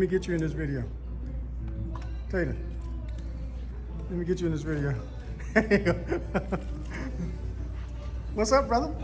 me get you in this video. Taylor, let me get you in this video. What's up, brother?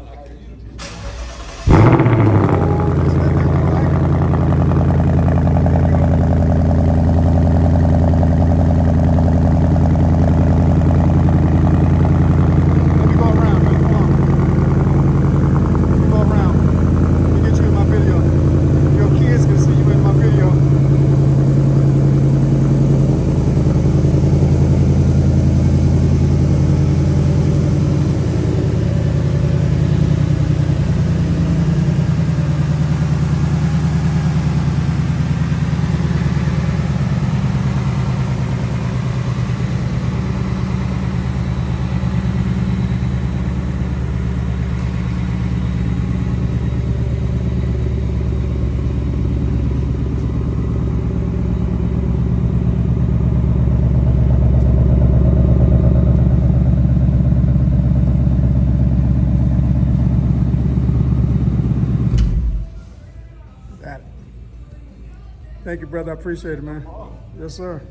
Thank you, brother. I appreciate it, man. Yes, sir.